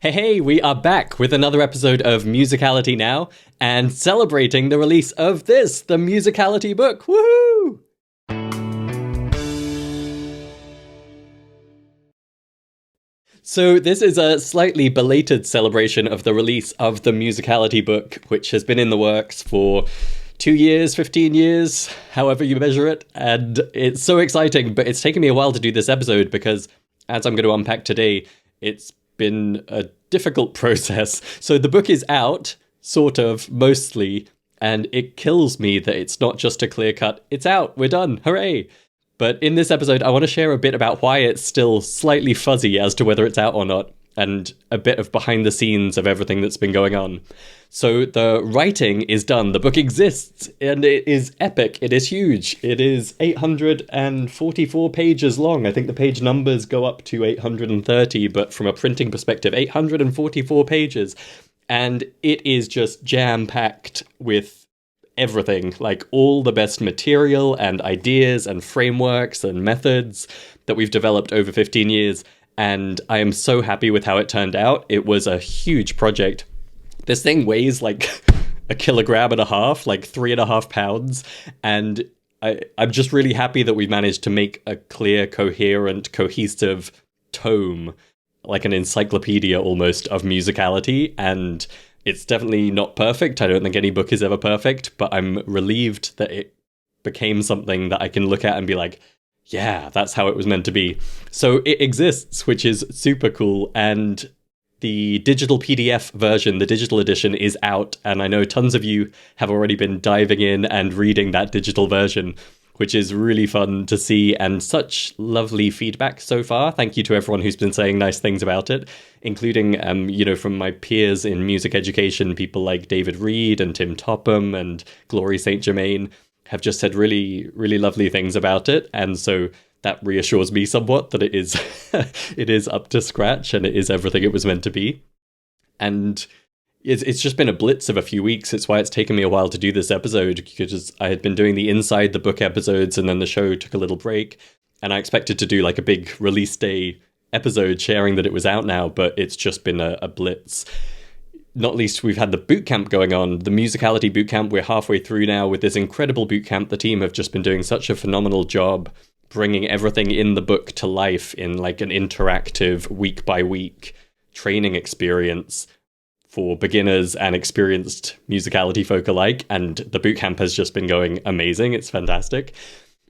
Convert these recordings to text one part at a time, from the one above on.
Hey, we are back with another episode of Musicality Now and celebrating the release of this, the Musicality Book. Woohoo! So this is a slightly belated celebration of the release of the Musicality Book, which has been in the works for 2 years, 15 years, however you measure it. And it's so exciting, but it's taken me a while to do this episode because, as I'm going to unpack today, it's been a difficult process. So the book is out, sort of, mostly, and it kills me that it's not just a clear cut, it's out, we're done, hooray! But in this episode, I want to share a bit about why it's still slightly fuzzy as to whether it's out or not, and a bit of behind the scenes of everything that's been going on. So the writing is done, the book exists, and it is epic, it is huge. It is 844 pages long. I think the page numbers go up to 830, but from a printing perspective, 844 pages. And it is just jam-packed with everything, like all the best material and ideas and frameworks and methods that we've developed over 15 years. And I am so happy with how it turned out. It was a huge project. This thing weighs like 1.5 kilograms, like 3.5 pounds. And I'm just really happy that we managed to make a clear, coherent, cohesive tome, like an encyclopedia almost of musicality. And it's definitely not perfect. I don't think any book is ever perfect, but I'm relieved that it became something that I can look at and be like, yeah, that's how it was meant to be. So it exists, which is super cool. And the digital PDF version, the digital edition, is out. And I know tons of you have already been diving in and reading that digital version, which is really fun to see, and such lovely feedback so far. Thank you to everyone who's been saying nice things about it, including, from my peers in music education, people like David Reed and Tim Topham and Glory St. Germain have just said really, really lovely things about it. And so that reassures me somewhat that it is it is up to scratch and it is everything it was meant to be. And it's just been a blitz of a few weeks. It's why it's taken me a while to do this episode, because I had been doing the Inside the Book episodes and then the show took a little break. And I expected to do like a big release day episode sharing that it was out now, but it's just been a blitz. Not least, we've had the bootcamp going on, the Musicality Bootcamp. We're halfway through now with this incredible bootcamp. The team have just been doing such a phenomenal job bringing everything in the book to life in like an interactive week-by-week training experience for beginners and experienced musicality folk alike. And the bootcamp has just been going amazing. It's fantastic.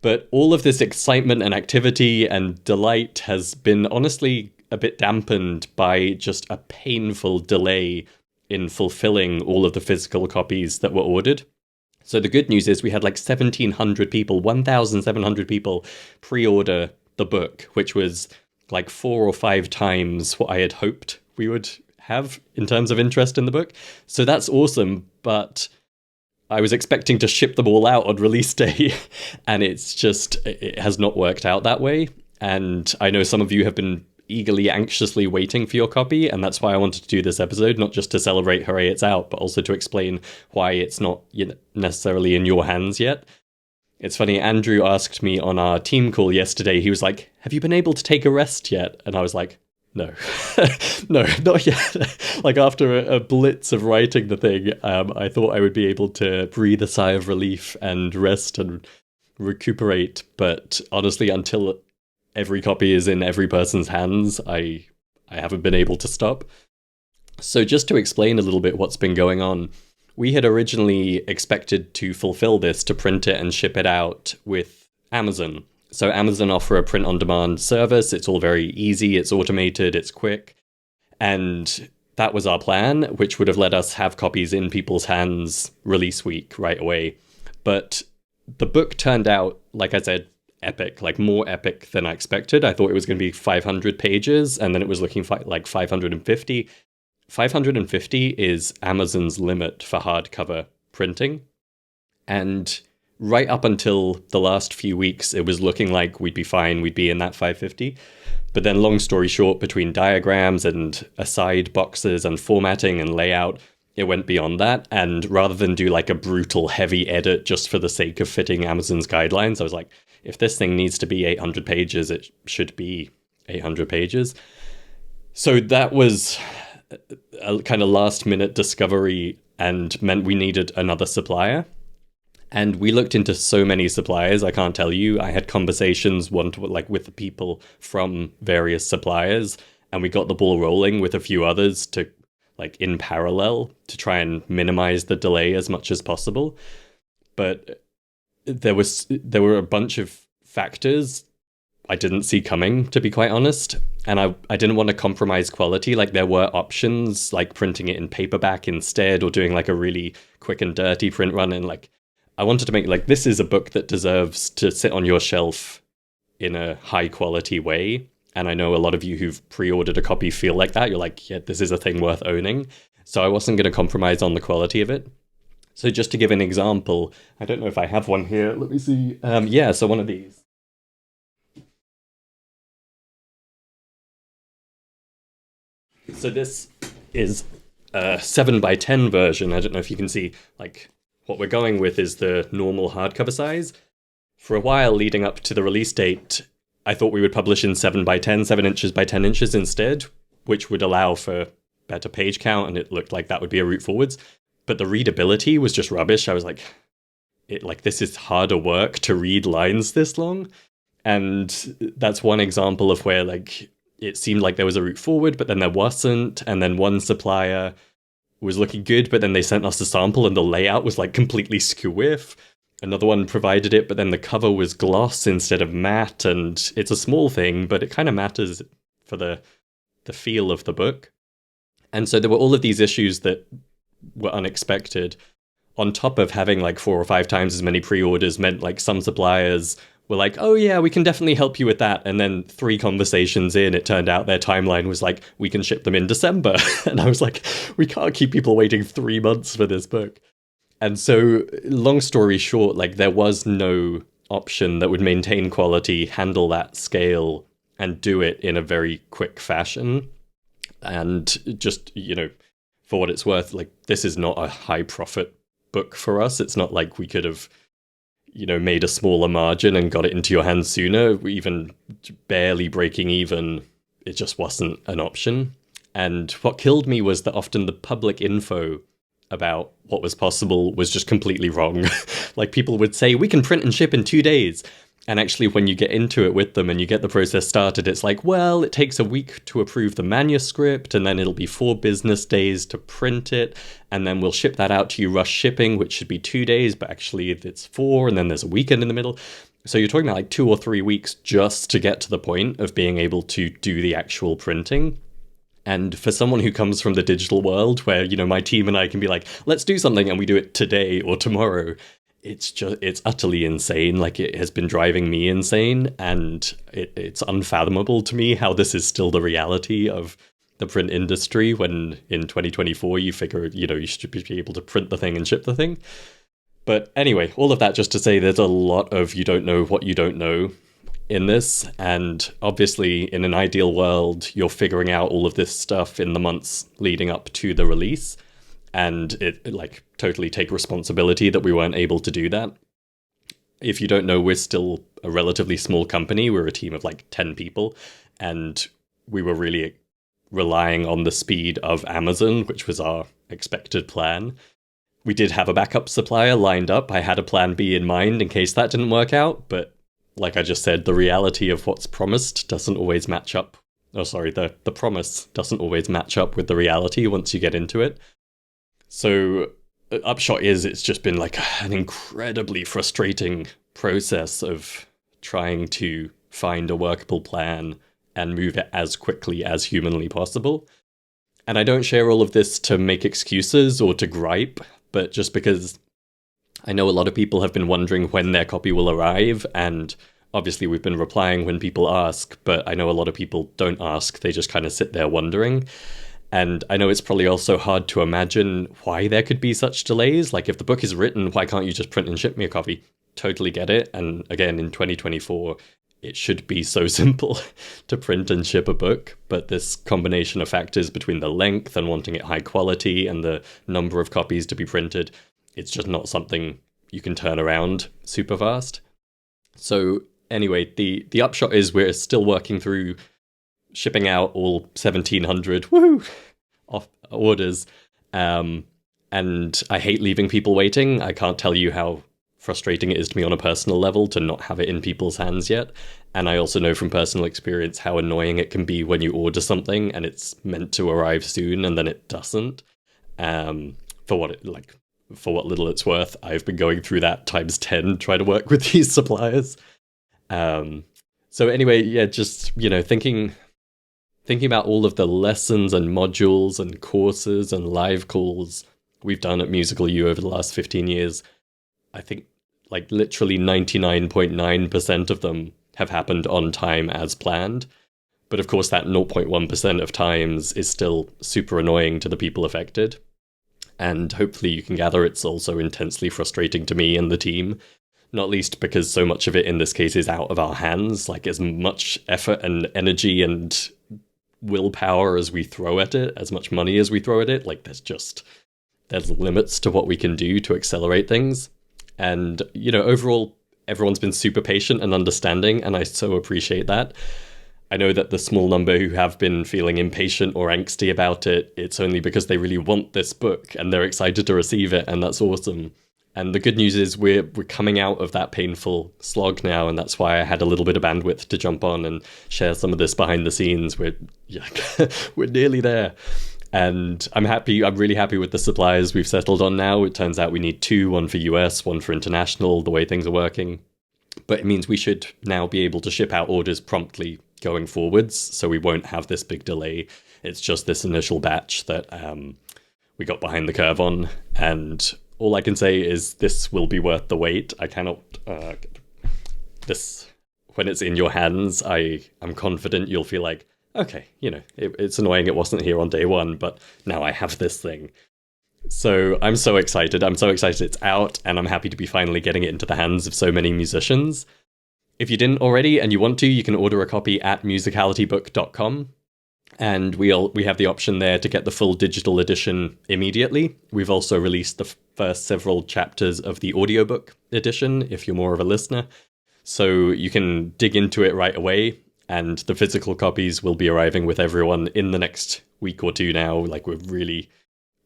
But all of this excitement and activity and delight has been honestly a bit dampened by just a painful delay in fulfilling all of the physical copies that were ordered. So the good news is we had like 1,700 people, 1,700 people pre-order the book, which was like 4 or 5 times what I had hoped we would have in terms of interest in the book. So that's awesome, but I was expecting to ship them all out on release day, and it has not worked out that way. And I know some of you have been eagerly, anxiously waiting for your copy, and that's why I wanted to do this episode, not just to celebrate hooray it's out, but also to explain why it's not necessarily in your hands yet. It's funny, Andrew asked me on our team call yesterday, he was like, have you been able to take a rest yet? And I was like, no, no, not yet. Like after a blitz of writing the thing, I thought I would be able to breathe a sigh of relief and rest and recuperate, but honestly, until every copy is in every person's hands, I haven't been able to stop. So just to explain a little bit what's been going on, we had originally expected to fulfill this, to print it and ship it out with Amazon. So Amazon offer a print-on-demand service. It's all very easy, it's automated, it's quick. And that was our plan, which would have let us have copies in people's hands release week right away. But the book turned out, like I said, epic, like more epic than I expected. I thought it was going to be 500 pages, and then it was looking like 550. 550 is Amazon's limit for hardcover printing. And right up until the last few weeks, it was looking like we'd be fine, we'd be in that 550. But then, long story short, between diagrams and aside boxes and formatting and layout, it went beyond that. And rather than do like a brutal heavy edit just for the sake of fitting Amazon's guidelines, I was like, if this thing needs to be 800 pages, it should be 800 pages. So that was a kind of last minute discovery and meant we needed another supplier. And we looked into so many suppliers, I can't tell you. I had conversations like with the people from various suppliers, and we got the ball rolling with a few others to like in parallel to try and minimize the delay as much as possible. But there were a bunch of factors I didn't see coming, to be quite honest. And I didn't want to compromise quality. Like there were options like printing it in paperback instead, or doing like a really quick and dirty print run. And like I wanted to make like, this is a book that deserves to sit on your shelf in a high quality way. And I know a lot of you who've pre-ordered a copy feel like that. You're like, yeah, this is a thing worth owning. So I wasn't going to compromise on the quality of it. So just to give an example, I don't know if I have one here. Let me see. Yeah, so one of these. So this is a 7x10 version. I don't know if you can see, like, what we're going with is the normal hardcover size. For a while leading up to the release date, I thought we would publish in 7x10, 7 inches by 10 inches instead, which would allow for better page count, and it looked like that would be a route forwards. But the readability was just rubbish. I was like, this is harder work to read lines this long. And that's one example of where, like, it seemed like there was a route forward, but then there wasn't. And then one supplier was looking good, but then they sent us a sample and the layout was like completely squiff. Another one provided it, but then the cover was gloss instead of matte. And it's a small thing, but it kind of matters for the feel of the book. And so there were all of these issues that were unexpected. On top of having like 4 or 5 times as many pre-orders meant like some suppliers were like, oh yeah, we can definitely help you with that. And then 3 conversations in, it turned out their timeline was like, we can ship them in December. And I was like, we can't keep people waiting 3 months for this book. And so long story short, like there was no option that would maintain quality, handle that scale, and do it in a very quick fashion. And just, for what it's worth, like this is not a high profit book for us. It's not like we could have made a smaller margin and got it into your hands sooner. Even barely breaking even, it just wasn't an option. And what killed me was that often the public info about what was possible was just completely wrong. Like people would say, we can print and ship in 2 days. And actually, when you get into it with them and you get the process started, it's like, well, it takes a week to approve the manuscript, and then it'll be 4 business days to print it, and then we'll ship that out to you rush shipping, which should be 2 days, but actually it's 4, and then there's a weekend in the middle. So you're talking about like 2 or 3 weeks just to get to the point of being able to do the actual printing. And for someone who comes from the digital world, where, my team and I can be like, let's do something, and we do it today or tomorrow, it's utterly insane. Like it has been driving me insane, and it's unfathomable to me how this is still the reality of the print industry when in 2024 you figure, you should be able to print the thing and ship the thing. But anyway, all of that just to say there's a lot of you don't know what you don't know in this. And obviously in an ideal world, you're figuring out all of this stuff in the months leading up to the release. And it like totally take responsibility that we weren't able to do that. If you don't know, we're still a relatively small company. We're a team of like 10 people. And we were really relying on the speed of Amazon, which was our expected plan. We did have a backup supplier lined up. I had a plan B in mind in case that didn't work out. But like I just said, the reality of what's promised doesn't always match up. Oh, sorry, the promise doesn't always match up with the reality once you get into it. So upshot is it's just been like an incredibly frustrating process of trying to find a workable plan and move it as quickly as humanly possible. And I don't share all of this to make excuses or to gripe, but just because I know a lot of people have been wondering when their copy will arrive, and obviously we've been replying when people ask, but I know a lot of people don't ask, they just kind of sit there wondering. And I know it's probably also hard to imagine why there could be such delays. Like if the book is written, why can't you just print and ship me a copy? Totally get it. And again, in 2024, it should be so simple to print and ship a book. But this combination of factors between the length and wanting it high quality and the number of copies to be printed, it's just not something you can turn around super fast. So anyway, the upshot is we're still working through shipping out all 1,700 orders. And I hate leaving people waiting. I can't tell you how frustrating it is to me on a personal level to not have it in people's hands yet. And I also know from personal experience how annoying it can be when you order something and it's meant to arrive soon and then it doesn't. For what little it's worth, I've been going through that times 10 trying to work with these suppliers. So anyway, yeah, just, thinking about all of the lessons and modules and courses and live calls we've done at Musical U over the last 15 years, I think like literally 99.9% of them have happened on time as planned. But of course, that 0.1% of times is still super annoying to the people affected. And hopefully you can gather it's also intensely frustrating to me and the team, not least because so much of it in this case is out of our hands. Like as much effort and energy and willpower as we throw at it, as much money as we throw at it, like there's limits to what we can do to accelerate things. And, overall, everyone's been super patient and understanding, and I so appreciate that. I know that the small number who have been feeling impatient or angsty about it, it's only because they really want this book and they're excited to receive it, and that's awesome. And the good news is we're coming out of that painful slog now, and that's why I had a little bit of bandwidth to jump on and share some of this behind the scenes. We're nearly there. And I'm really happy with the suppliers we've settled on now. It turns out we need 2, one for US, one for international, the way things are working. But it means we should now be able to ship out orders promptly going forwards, so we won't have this big delay. It's just this initial batch that we got behind the curve on. And all I can say is this will be worth the wait. I cannot... when it's in your hands, I'm confident you'll feel like, okay, it's annoying it wasn't here on day one, but now I have this thing. So I'm so excited. It's out, and I'm happy to be finally getting it into the hands of so many musicians. If you didn't already and you want to, you can order a copy at musicalitybook.com. And we have the option there to get the full digital edition immediately. We've also released the first several chapters of the audiobook edition, if you're more of a listener. So you can dig into it right away. And the physical copies will be arriving with everyone in the next week or two now. Like, we're really,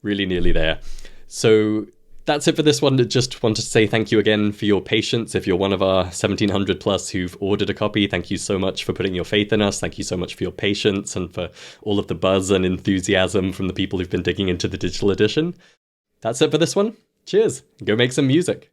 really nearly there. So that's it for this one. I just want to say thank you again for your patience. If you're one of our 1,700 plus who've ordered a copy, thank you so much for putting your faith in us. Thank you so much for your patience and for all of the buzz and enthusiasm from the people who've been digging into the digital edition. That's it for this one. Cheers. Go make some music.